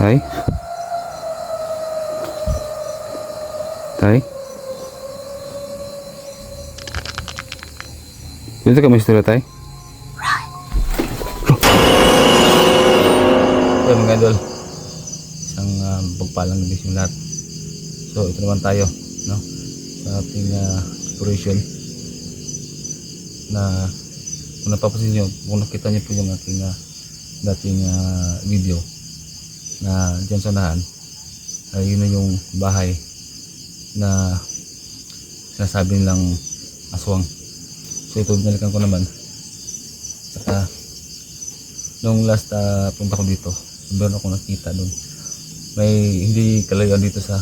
Tay? Tay? Dito ka may istorya, Tay? Okay, mga idol. Isang pagpalang gabi yung lahat. So, ito naman tayo, no? Sa ating exploration na kung napapansin nyo, kung nakita nyo po yung aking dating video na dyan sa unahan, yun na yung bahay na sinasabi nilang aswang. So ito, binalikan ko naman. Saka nung last punta ko dito, meron ako nakita doon. May hindi kalayuan dito sa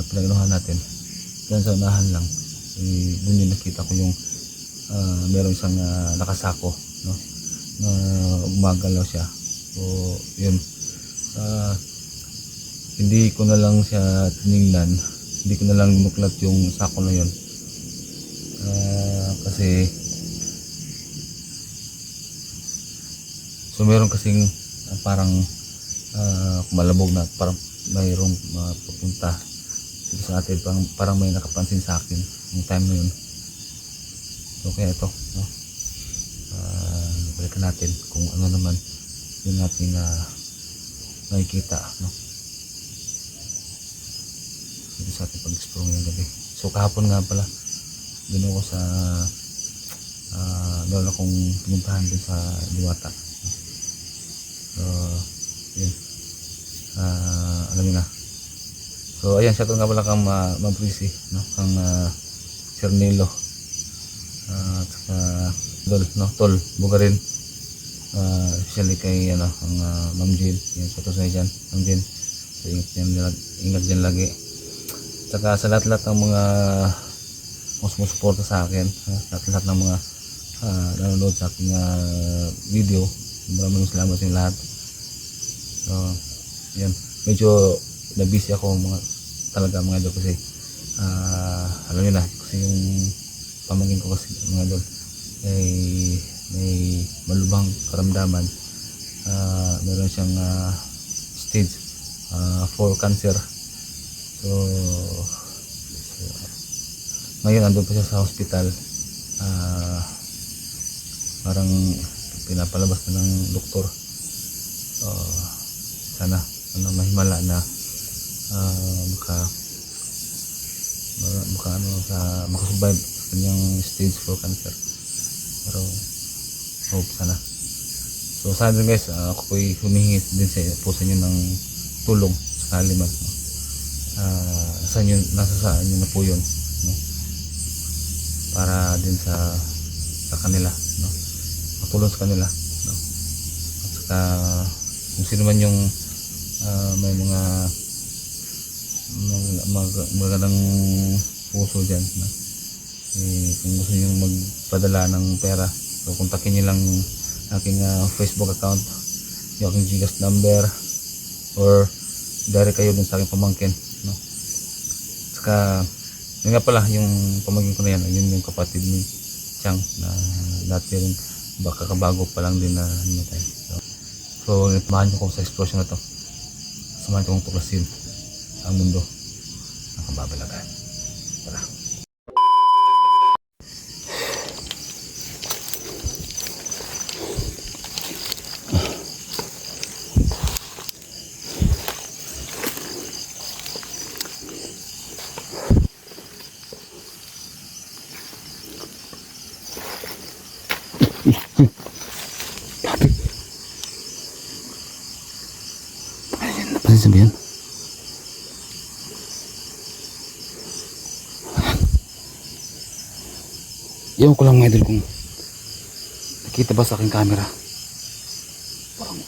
pinag-inuhan natin. Dyan sa unahan lang, doon yung nakita ko yung meron isang nakasako, no? Na umagalaw siya. So yun, hindi ko na lang siya tinignan, hindi ko na lang nuklat yung sako na yun, kasi so meron kasing parang malabog na parang mayroong papunta dito sa atin, parang may nakapansin sa akin yung time na yun. So kaya ito, no? Balikan natin kung ano naman yung ating nakikita, no? Dito sa ating pag-explore ngayong gabi. So kahapon nga pala, doon ako sa meron akong pinuntahan din sa Diwata. So yun, alam nyo na. So ayan, siya ito nga pala kang Ma'am Prissy, no? Kang Sir Nilo, at saka Tol Bugarin, especially kay ang Ma'am Jean. Yan, sa ito sa dyan, Ma'am Jean. So ingat dyan lagi. Saka sa lahat-lahat ng mga sumusuporta sa akin, lahat-lahat ng mga nanonood sa aking video, maraming salamat sa lahat. So yan, medyo na-busy ako talaga mga idol, kasi alam nyo na, kasi yung pamangkin ko kasi mga idol ay may malubhang karamdaman. Meron siyang stage 4 cancer. So ngayon andun pa siya sa hospital, parang pinapalabas na ng doktor. Sana mahimala na makasurvive sa kanyang stage 4 cancer, pero hope sana. So sana din guys, ako po'y humingi din sa inyo ng tulong sakali man, no? Nasa saan nyo na po yun, no? Para din sa kanila, no? Matulong sa kanila, no? At saka kung sino man yung may mga magandang puso dyan, no? Kung gusto nyo magpadala ng pera, so kontakin nyo lang aking Facebook account, yung aking Gcash number, or direct kayo dun sa aking pamangkin, no? Saka yun nga pala, yung pamangkin ko na yan, yun yung kapatid ni Chang na dati rin baka kabago pa lang din na namatay. So nagmahan nyo ko sa explosion na to, samahan ko kong tuklasin ang mundo ng kababalagan. Tara. Napansin sabihin? Ewan ko lang mga idol kung nakita ba sa aking camera. Parang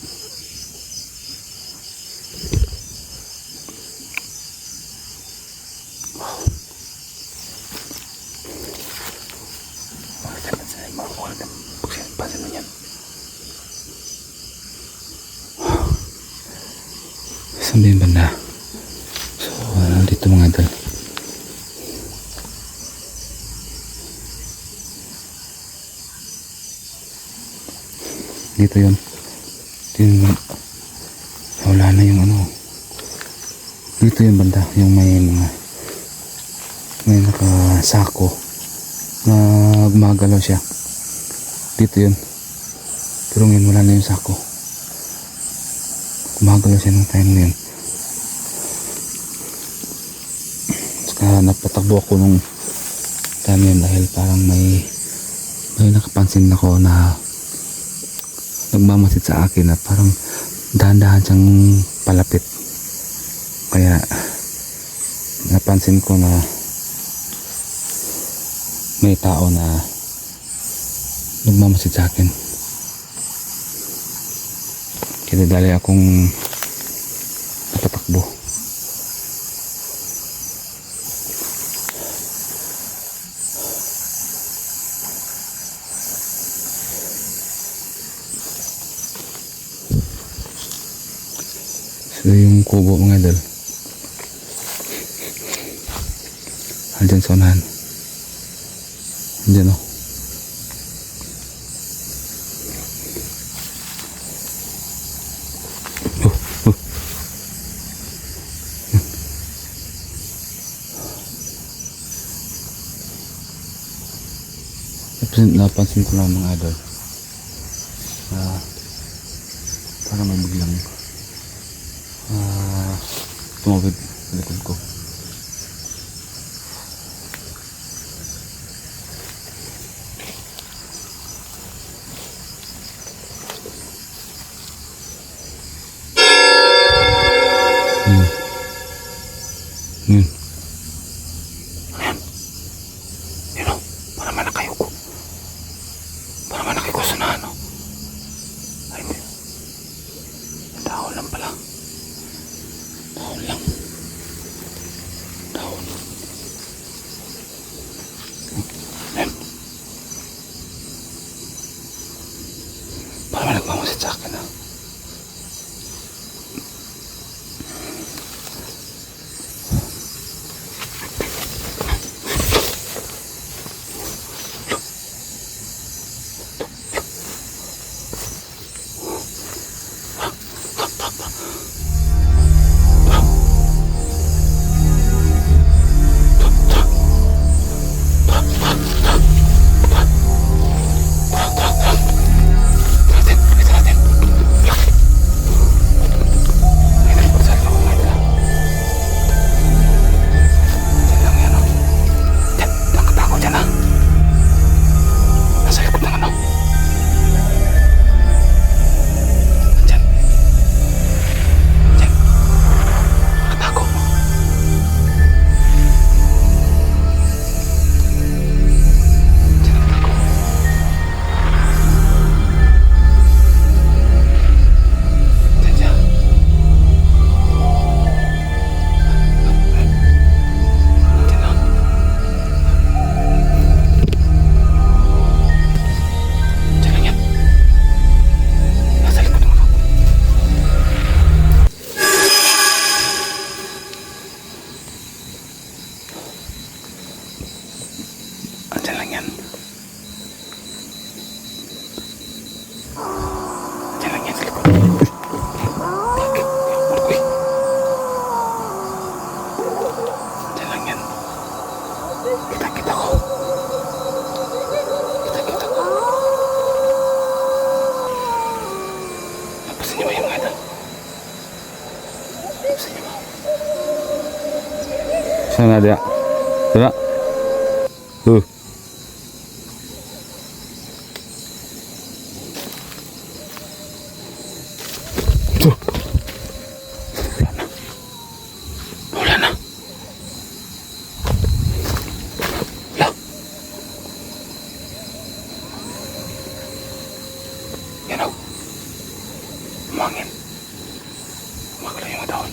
pansin mo yan. Sabihin banda. So nandito mga idol. Dito yun. Wala na yung ano. Dito yung banda, yung may nakasako na gumagalaw siya. Dito yun. Pero ngayon wala na yung sako. Gumagalaw siya ng time na yun. Saka napatakbo ako nung time yun dahil parang may nakapansin ako na nagmamasid sa akin na parang dahan-dahan siyang palapit. Kaya napansin ko na may tao na nagmamasid sa akin. Kaya dali akong napatakbo. So yung kubo mga idol, andyan sa unahan. Andyan o. Napansin ko lang mga idol, parang may biglang tumawid sa likod ko. Yun. Yun o, parang manakayo ko. Parang manakayo ko sa nano. Ay hindi. Dahon lang pala. Dahon lang. Dahon. Ayun. Parang may nagmamasid sa akin ha. Andyan lang yan. Andyan lang yan sa likod. Uy. Andyan lang yan. Kita-kita ko. Kita-kita ko. Napasin niyo ba yung mga ito? Napasin niyo ba? Saan na dia? Tara. Tuh. Wala na. Lah. Yan o. Umangin. Umagalaw yung mga dahon.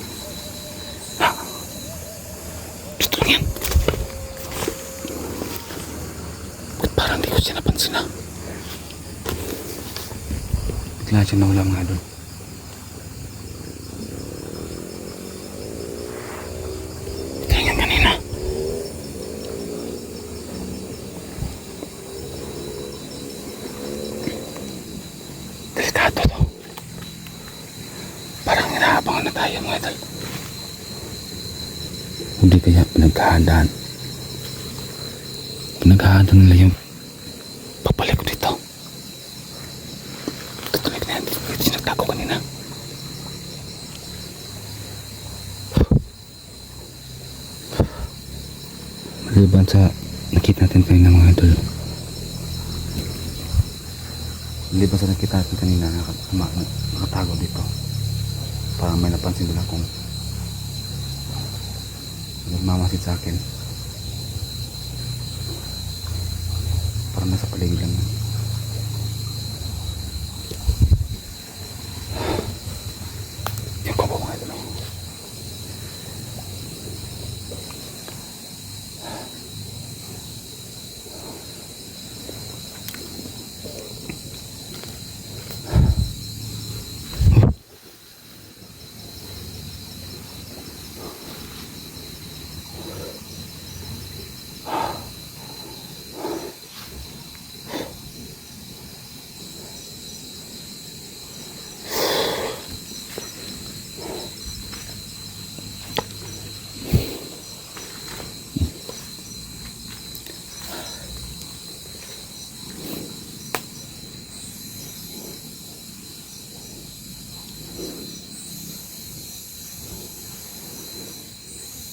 Ha? Dito lang yan. Ba't parang di ko siya napansin na? Bigla siya nawala mga doon. Parang hinahabol Ayan mga idol. Hindi kaya pinaghahandaan nila yung papalik ko dito. Tutuloy na yan. Dito sinagtago kanina. Maliban sa nakita natin kanina mga idol. Maliban sa nakita natin kanina nakatago dito. Parang may napansin nila kung nagmamasid sa akin. Parang nasa paligid lang. Yung kubo mga idol.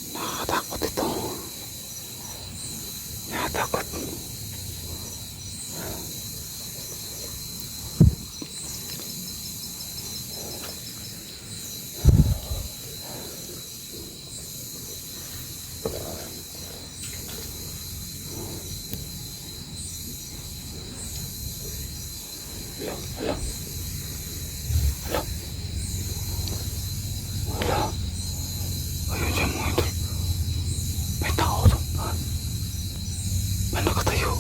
Nakakatakot ito. Nakakatakot. Hala. Hala. Hala. Ayun siya mga idol. May tao doon. May nakatayo.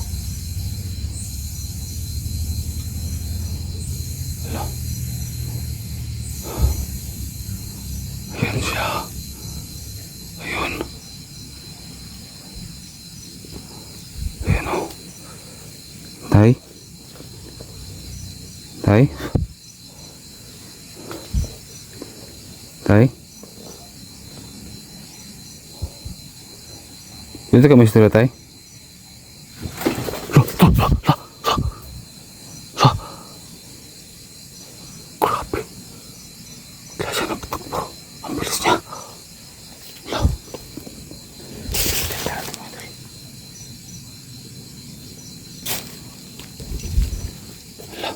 Hala. Ayun siya. Ayun. Ayun o. Tay? Tay? Tay? Dito ka may istorya, Tay? Grabe. Kaya siya nagtakbo. Ang bilis niya. Hala. Tanda natin mga Tay. Hala.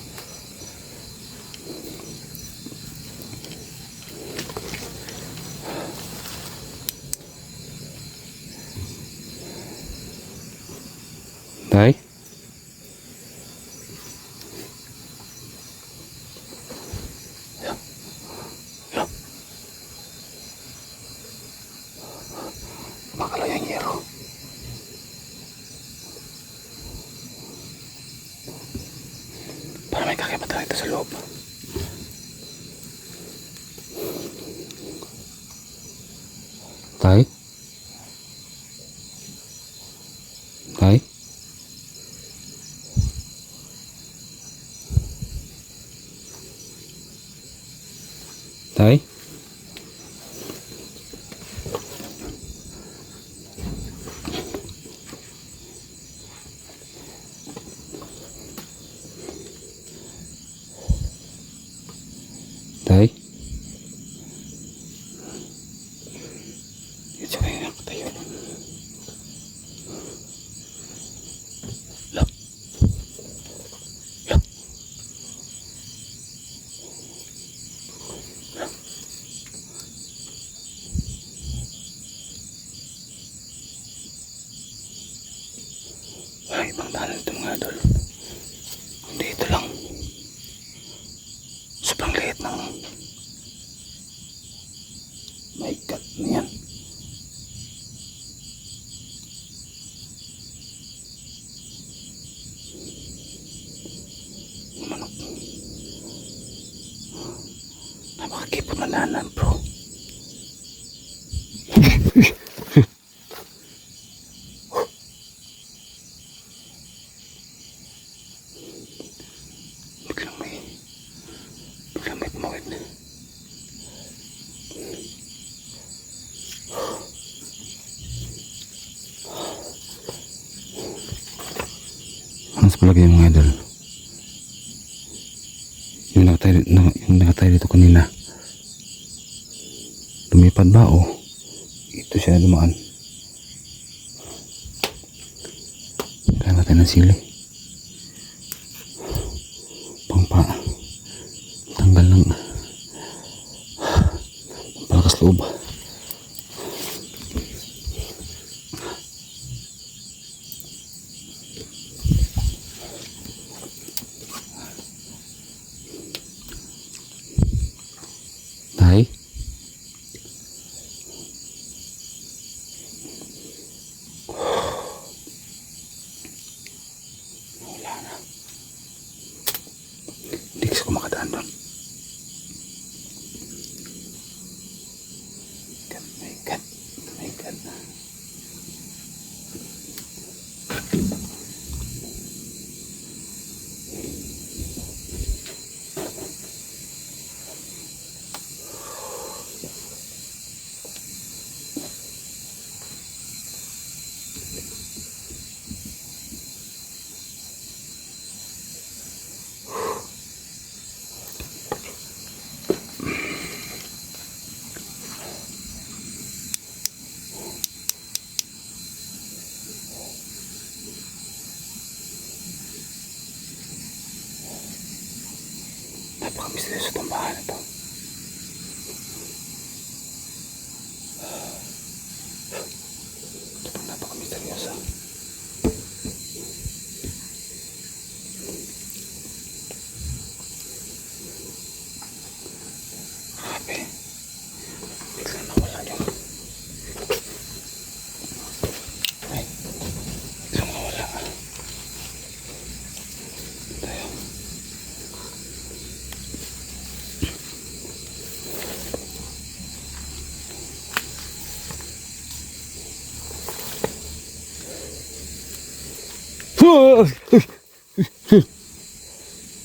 Tay? Hala. Hala. Makalayang yero. Para may kakibata ito sa loob. Tay? Tay? Tay? Tay? Ito kayo nakatayo. Look. Look. Walang ibang daan ito mga idol. Hindi ito lang. Sobrang liit ng my God na yan. Manok. Napakakipot na lanan bro. Biglang may tumawid na. talaga yung mga idol. Yung nakatay dito kanina. Lumipad ba o? Ito siya na dumaan. Kaya natin ng sili. Pangpa. Tanggal ng palakas loob. Tay? Wala na. Hindi kasi ko makadaan doon. My God. My God. Napaka-misteryoso itong bahay na ito. Ito pang napaka-misteryoso. Grabe. Bigla nawala yung... Ay. Bigla nawala. Tayo.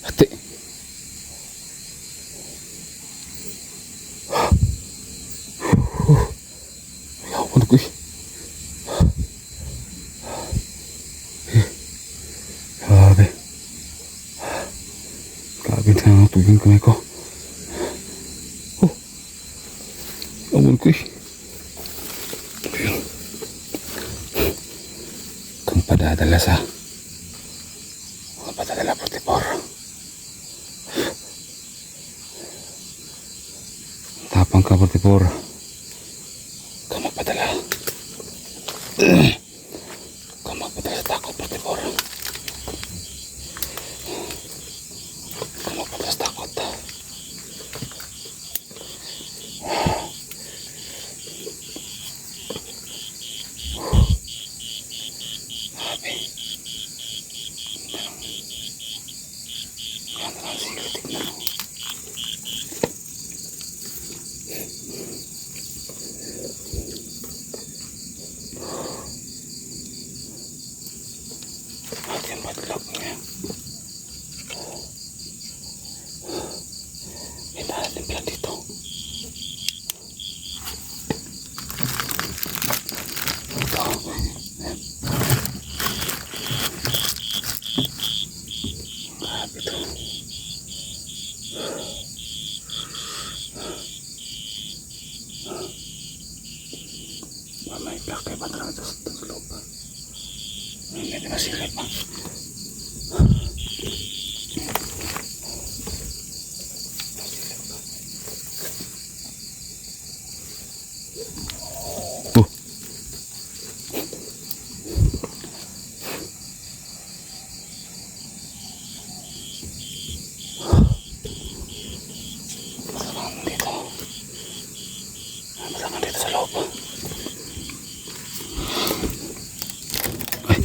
Ate. Ayaw ko na ko eh. Grabe. Grabe na ang tubig kamay ko. Ayaw ko eh. Kung padadala sa padadala 44. Tapang ka 44. Kung magpadala. Kung magpadala sa takot 44. Kung magpadala sa takot. Grabe. Ganda ng sili, tignan mo. At yung badlak niya. Hinahalimpla dito. Ito. Grabe ito. May plakay pa talaga ito sa loob. Medyo masilip pa. Masakan dito sa loob. Ay.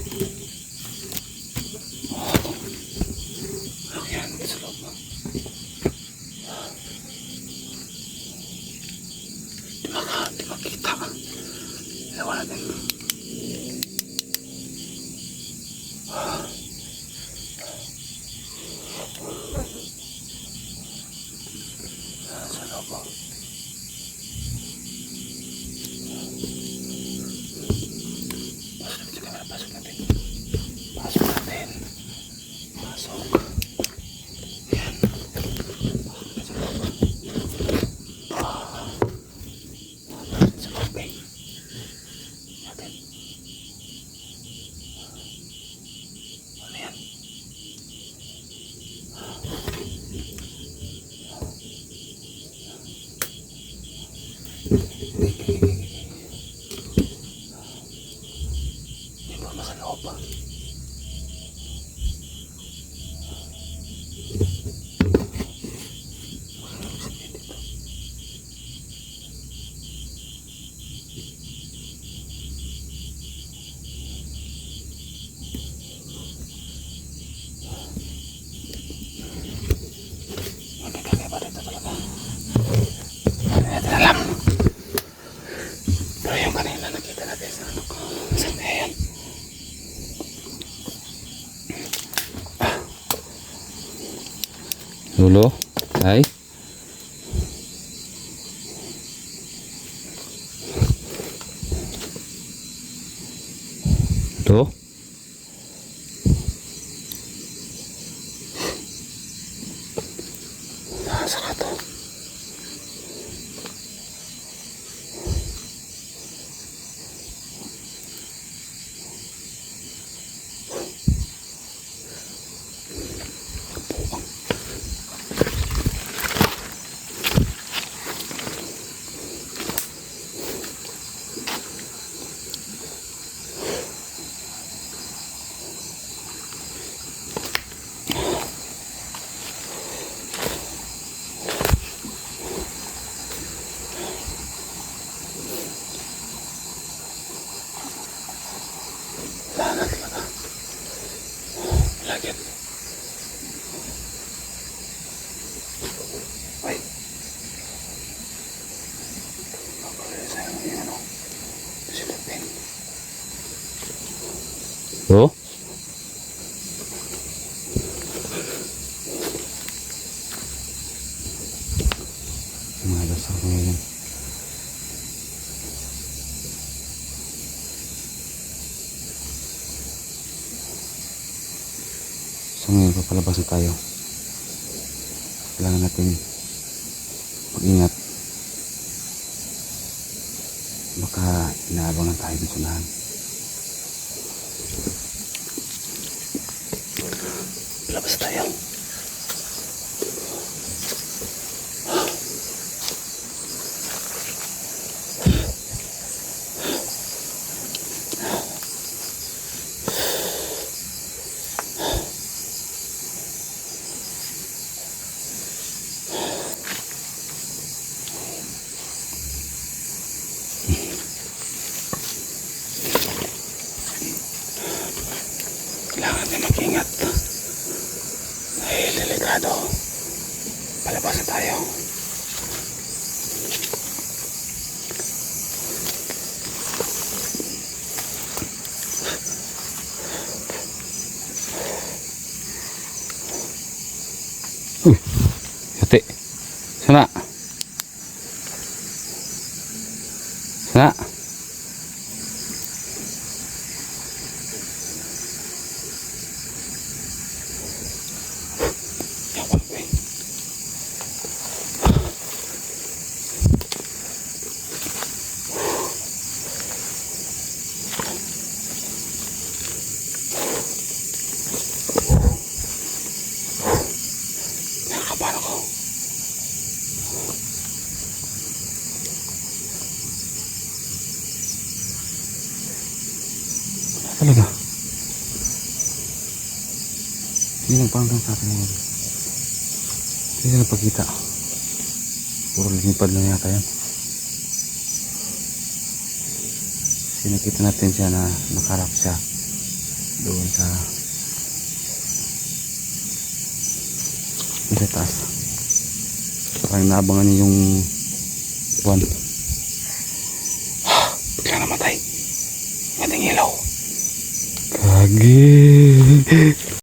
Dulo. Ay. Ito. Saka to. Wala na talaga. Lagyan. Ay. Makulay sa yung ano. Silipin. Oh. Mga dasal ko ngayon. So ngayon papalabas na tayo. Kailangan natin mag-ingat. Baka inaabangan tayo ng sunahan. Palabas tayo. Kailangan natin mag-ingat dahil delikado. Palabas na tayo. Hati. Sana. Sana. Nakakabahan ako. Wala talaga. Hindi nagpanggang sa akin mga. Hindi na nagpakita. Puro lumipad lang yata yan. Sinakita natin siya na nakarap siya doon sa taas. Parang naabangan niya yung buwan. Bigla namatay. Mating ilaw. Kagi.